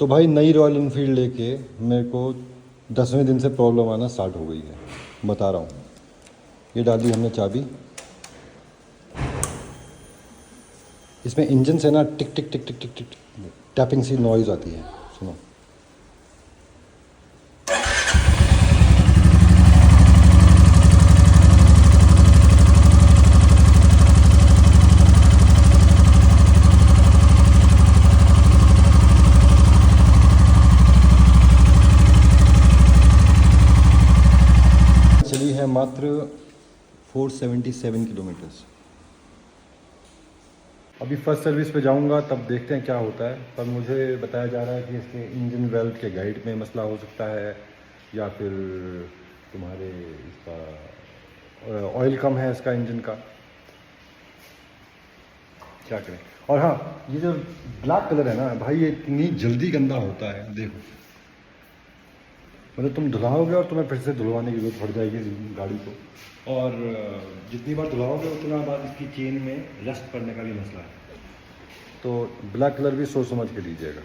तो भाई नई रॉयल इनफील्ड लेके मेरे को 10वें दिन से प्रॉब्लम आना स्टार्ट हो गई है, बता रहा हूँ। ये डाली हमने चाबी, इसमें इंजन से ना टिक टिक टिक टिक टिक टिक टैपिंग सी नॉइज़ आती है, सुनो। चली है मात्र 477 किलोमीटर्स। अभी फर्स्ट सर्विस पे जाऊंगा, तब देखते हैं क्या होता है। पर मुझे बताया जा रहा है कि इसके इंजन वेल्व के गाइड में मसला हो सकता है, या फिर तुम्हारे इसका ऑयल कम है इसका इंजन का, क्या करें। और हाँ, ये जो ब्लैक कलर है ना भाई, ये इतनी जल्दी गंदा होता है, देखो। मतलब तुम धुलाओगे और तुम्हें फिर से धुलवाने की जरूरत पड़ जाएगी इस गाड़ी को, और जितनी बार धुलाओगे उतना बार इसकी चेन में रस्ट पड़ने का भी मसला है। तो ब्लैक कलर भी सोच समझ के लीजिएगा।